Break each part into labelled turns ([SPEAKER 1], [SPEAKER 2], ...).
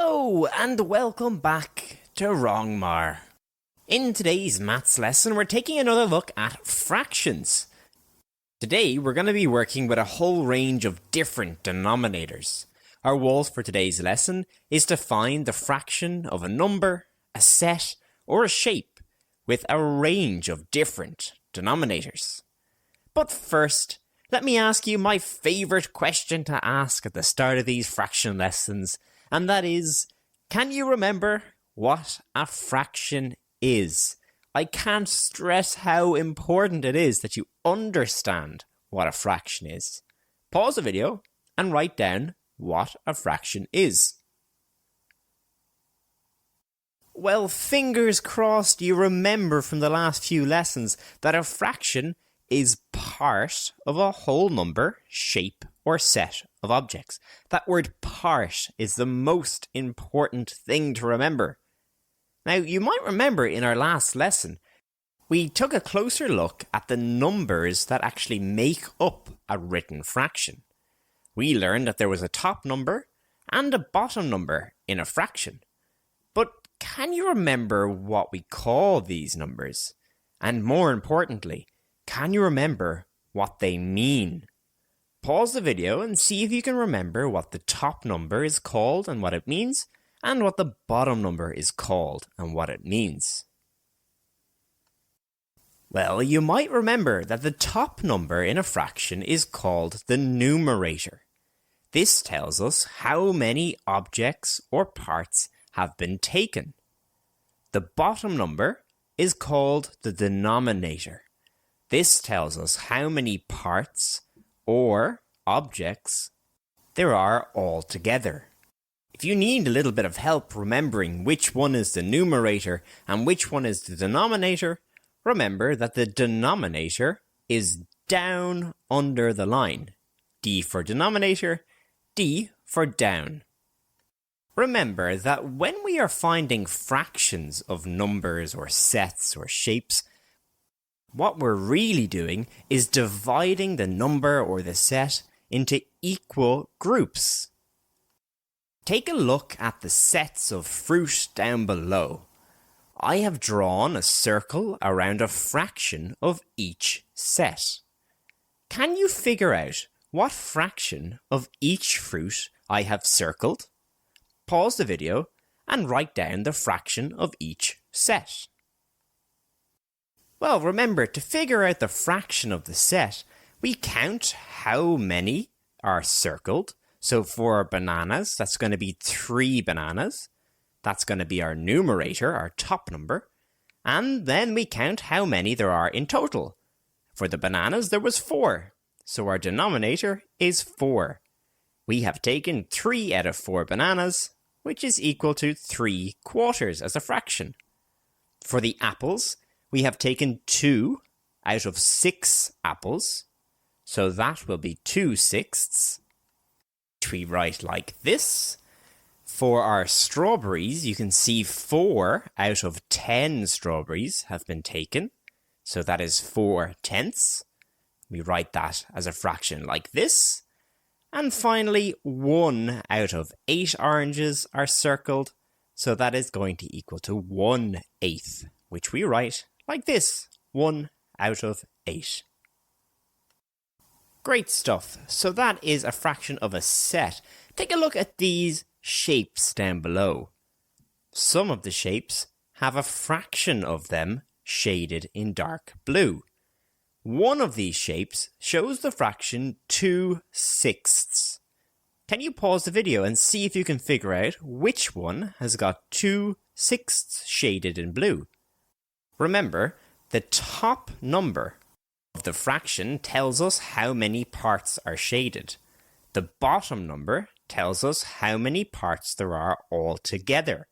[SPEAKER 1] Hello and welcome back to Wrongmar. In today's maths lesson we're taking another look at fractions. Today we're going to be working with a whole range of different denominators. Our goal for today's lesson is to find the fraction of a number, a set or a shape with a range of different denominators. But first, let me ask you my favourite question to ask at the start of these fraction lessons, and that is, can you remember what a fraction is? I can't stress how important it is that you understand what a fraction is. Pause the video and write down what a fraction is. Well, fingers crossed you remember from the last few lessons that a fraction is part of a whole number, shape, or set of objects. That word part is the most important thing to remember. Now, you might remember in our last lesson, we took a closer look at the numbers that actually make up a written fraction. We learned that there was a top number and a bottom number in a fraction. But can you remember what we call these numbers? And more importantly, can you remember what they mean? Pause the video and see if you can remember what the top number is called and what it means, and what the bottom number is called and what it means. Well, you might remember that the top number in a fraction is called the numerator. This tells us how many objects or parts have been taken. The bottom number is called the denominator. This tells us how many parts or objects there are altogether. If you need a little bit of help remembering which one is the numerator and which one is the denominator, remember that the denominator is down under the line. D for denominator, D for down. Remember that when we are finding fractions of numbers or sets or shapes, what we're really doing is dividing the number or the set into equal groups. Take a look at the sets of fruit down below. I have drawn a circle around a fraction of each set. Can you figure out what fraction of each fruit I have circled? Pause the video and write down the fraction of each set. Well, remember, to figure out the fraction of the set, we count how many are circled. So for bananas, that's going to be 3 bananas. That's going to be our numerator, our top number. And then we count how many there are in total. For the bananas, there was 4. So our denominator is 4. We have taken 3 out of 4 bananas, which is equal to 3/4 as a fraction. For the apples, we have taken 2 out of 6 apples, so that will be 2/6, which we write like this. For our strawberries, you can see 4 out of 10 strawberries have been taken, so that is 4/10. We write that as a fraction like this. And finally, 1 out of 8 oranges are circled, so that is going to equal to 1/8, which we write like this, 1 out of 8. Great stuff. So that is a fraction of a set. Take a look at these shapes down below. Some of the shapes have a fraction of them shaded in dark blue. One of these shapes shows the fraction 2/6. Can you pause the video and see if you can figure out which one has got 2/6 shaded in blue? Remember, the top number of the fraction tells us how many parts are shaded. The bottom number tells us how many parts there are altogether.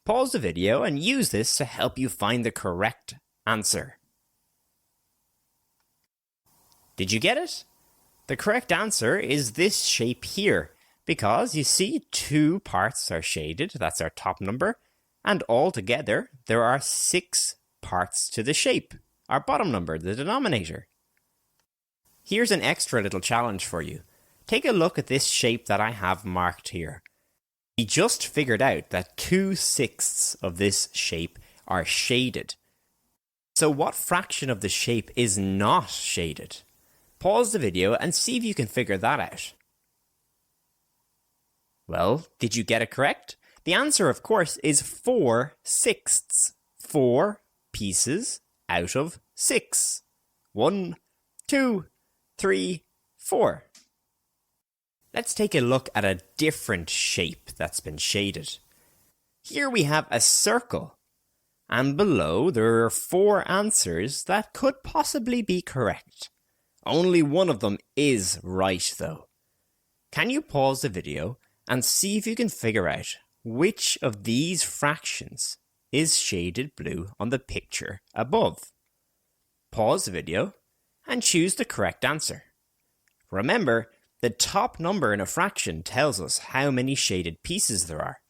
[SPEAKER 1] Pause the video and use this to help you find the correct answer. Did you get it? The correct answer is this shape here, because you see 2 parts are shaded, that's our top number, and altogether there are 6 parts to the shape, our bottom number, the denominator. Here's an extra little challenge for you. Take a look at this shape that I have marked here. We just figured out that 2/6 of this shape are shaded. So what fraction of the shape is not shaded? Pause the video and see if you can figure that out. Well, did you get it correct? The answer, of course, is 4/6. 4 pieces out of 6. 1, 2, 3, 4. Let's take a look at a different shape that's been shaded. Here we have a circle, and below there are 4 answers that could possibly be correct. Only one of them is right though. Can you pause the video and see if you can figure out which of these fractions is shaded blue on the picture above? Pause the video and choose the correct answer. Remember, the top number in a fraction tells us how many shaded pieces there are.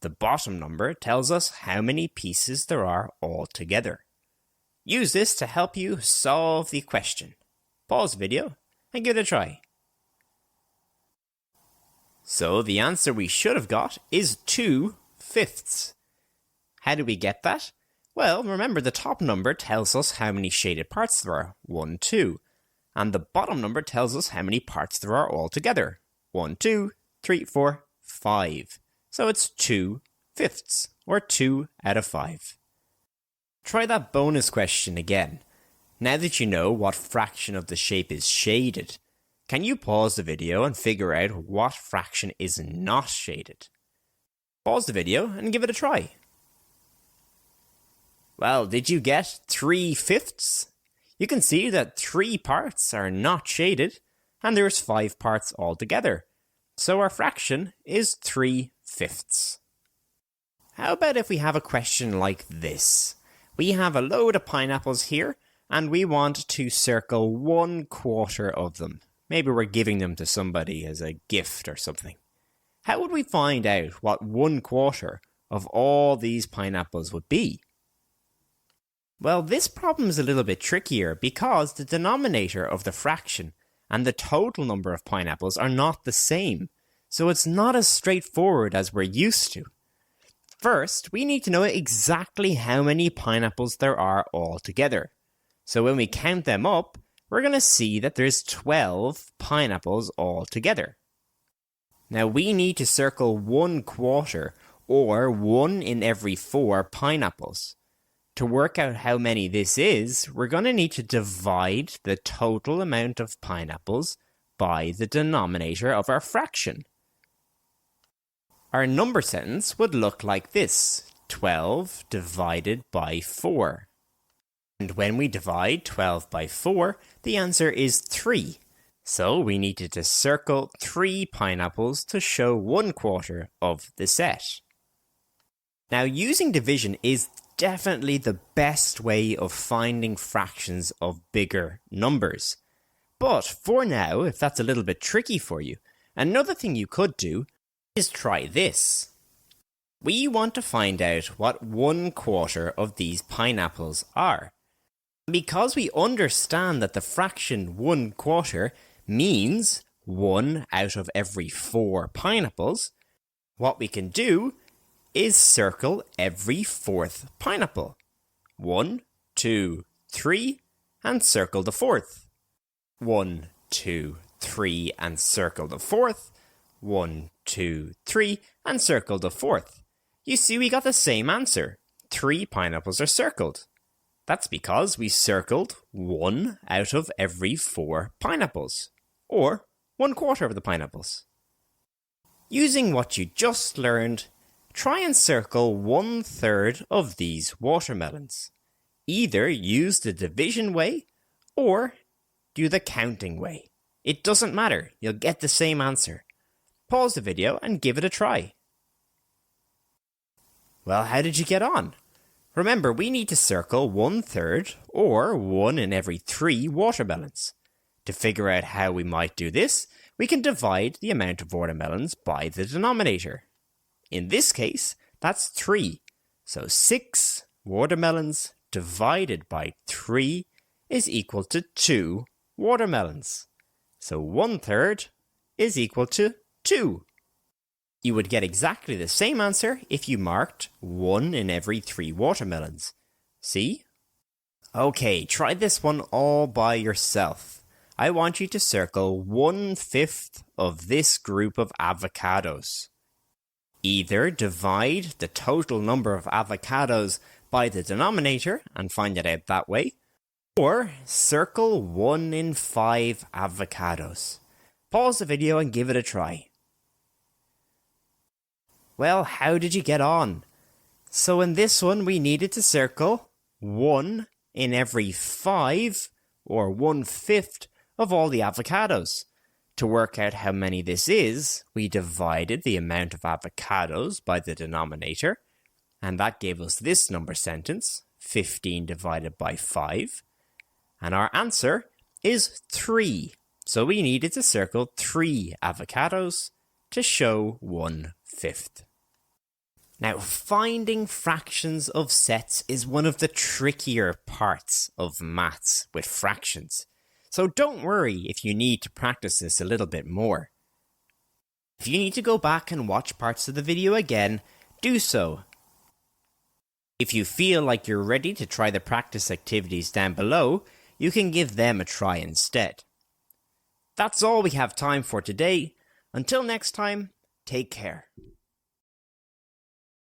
[SPEAKER 1] The bottom number tells us how many pieces there are altogether. Use this to help you solve the question. Pause the video and give it a try. So the answer we should have got is 2/5. How do we get that? Well, remember the top number tells us how many shaded parts there are, 1, 2. And the bottom number tells us how many parts there are altogether, 1, 2, 3, 4, 5. So it's 2/5, or 2 out of 5. Try that bonus question again. Now that you know what fraction of the shape is shaded, can you pause the video and figure out what fraction is not shaded? Pause the video and give it a try. Well, did you get 3/5? You can see that 3 parts are not shaded, and there's 5 parts altogether. So our fraction is 3/5. How about if we have a question like this? We have a load of pineapples here, and we want to circle 1/4 of them. Maybe we're giving them to somebody as a gift or something. How would we find out what 1/4 of all these pineapples would be? Well, this problem is a little bit trickier because the denominator of the fraction and the total number of pineapples are not the same, so it's not as straightforward as we're used to. First, we need to know exactly how many pineapples there are altogether. So when we count them up, we're going to see that there's 12 pineapples altogether. Now we need to circle 1/4, or 1 in every 4 pineapples. To work out how many this is, we're going to need to divide the total amount of pineapples by the denominator of our fraction. Our number sentence would look like this: 12 divided by 4. And when we divide 12 by 4, the answer is 3. So we needed to circle 3 pineapples to show 1/4 of the set. Now, using division is definitely the best way of finding fractions of bigger numbers. But for now, if that's a little bit tricky for you, another thing you could do is try this. We want to find out what 1/4 of these pineapples are. Because we understand that the fraction 1/4 means 1 out of every 4 pineapples, what we can do is circle every 4th pineapple. 1, 2, 3, and circle the 4th. 1, 2, 3, and circle the 4th. 1, 2, 3, and circle the 4th. You see, we got the same answer. 3 pineapples are circled. That's because we circled 1 out of every 4 pineapples, or 1/4 of the pineapples. Using what you just learned, try and circle 1/3 of these watermelons. Either use the division way or do the counting way. It doesn't matter, you'll get the same answer. Pause the video and give it a try. Well, how did you get on? Remember, we need to circle 1/3 or 1 in every 3 watermelons. To figure out how we might do this, we can divide the amount of watermelons by the denominator. In this case, that's 3. So 6 watermelons divided by 3 is equal to 2 watermelons. So 1/3 is equal to 2. You would get exactly the same answer if you marked 1 in every 3 watermelons. See? Okay, try this one all by yourself. I want you to circle 1/5 of this group of avocados. Either divide the total number of avocados by the denominator and find it out that way, or circle 1 in 5 avocados. Pause the video and give it a try. Well, how did you get on? So in this one we needed to circle 1 in every 5, or 1/5 of all the avocados. To work out how many this is, we divided the amount of avocados by the denominator, and that gave us this number sentence, 15 divided by 5. And our answer is 3. So we needed to circle 3 avocados to show 1/5. Now, finding fractions of sets is one of the trickier parts of maths with fractions. So don't worry if you need to practice this a little bit more. If you need to go back and watch parts of the video again, do so. If you feel like you're ready to try the practice activities down below, you can give them a try instead. That's all we have time for today. Until next time, take care.